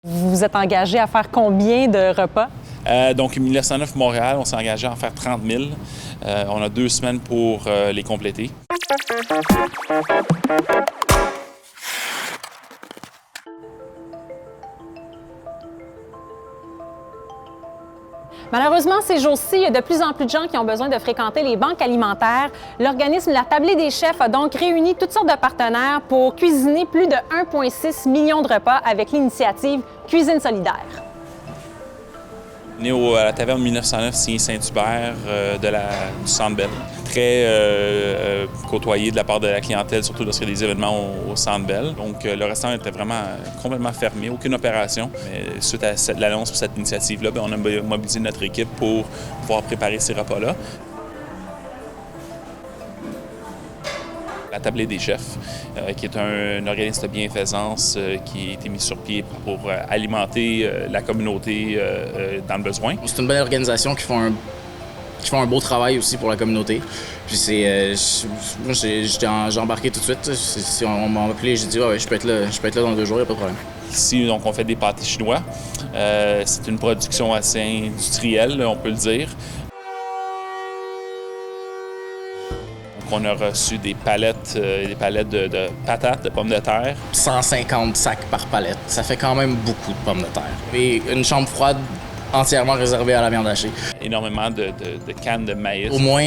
Vous vous êtes engagé à faire combien de repas? Donc, 1909 Montréal, on s'est engagé à en faire 30 000. On a 2 semaines pour les compléter. Malheureusement, ces jours-ci, il y a de plus en plus de gens qui ont besoin de fréquenter les banques alimentaires. L'organisme La Tablée des chefs a donc réuni toutes sortes de partenaires pour cuisiner plus de 1,6 million de repas avec l'initiative Cuisine solidaire. Né à la taverne 1909, c'est Saint-Hubert du Centre Bell. Très côtoyé de la part de la clientèle, surtout lorsqu'il y a des événements au Centre Bell. Donc, le restaurant était vraiment complètement fermé, aucune opération. Mais suite à l'annonce pour cette initiative-là, on a mobilisé notre équipe pour pouvoir préparer ces repas-là. La Tablée des chefs, qui est un organisme de bienfaisance qui a été mis sur pied pour alimenter la communauté dans le besoin. C'est une belle organisation qui font un beau travail aussi pour la communauté. Puis j'ai embarqué tout de suite. Si on m'a appelé, j'ai dit ouais, je peux être là dans 2 jours, il n'y a pas de problème. Ici, donc, on fait des pâtés chinois. C'est une production assez industrielle, on peut le dire. On a reçu des palettes de patates, de pommes de terre. 150 sacs par palette. Ça fait quand même beaucoup de pommes de terre. Et une chambre froide entièrement réservée à la viande hachée. Énormément de cannes de maïs. Au moins...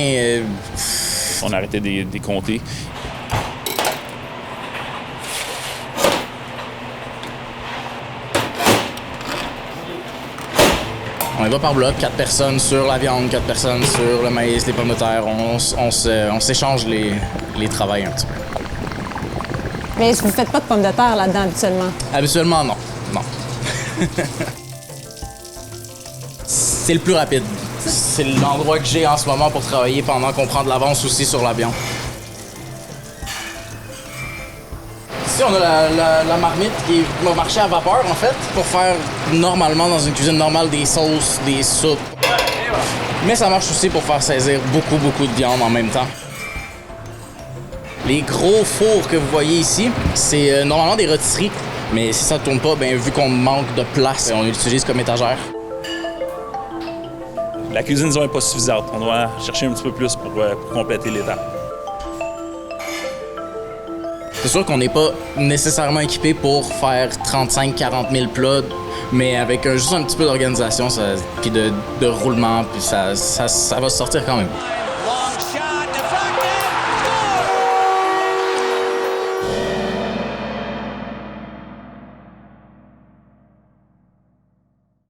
On a arrêté de les compter. On y va par bloc, 4 personnes sur la viande, 4 personnes sur le maïs, les pommes de terre. On s'échange les travails un petit peu. Mais vous ne faites pas de pommes de terre là-dedans habituellement? Habituellement, non. Non. C'est le plus rapide. C'est l'endroit que j'ai en ce moment pour travailler pendant qu'on prend de l'avance aussi sur la viande. Ici, on a la marmite qui va marcher à vapeur, en fait, pour faire normalement, dans une cuisine normale, des sauces, des soupes. Mais ça marche aussi pour faire saisir beaucoup de viande en même temps. Les gros fours que vous voyez ici, c'est normalement des rôtisseries. Mais si ça ne tourne pas, vu qu'on manque de place, on l'utilise comme étagère. La cuisine, disons, n'est pas suffisante. On doit chercher un petit peu plus pour compléter l'étape. C'est sûr qu'on n'est pas nécessairement équipé pour faire 35-40 000 plats, mais avec juste un petit peu d'organisation puis de roulement, puis ça va sortir quand même.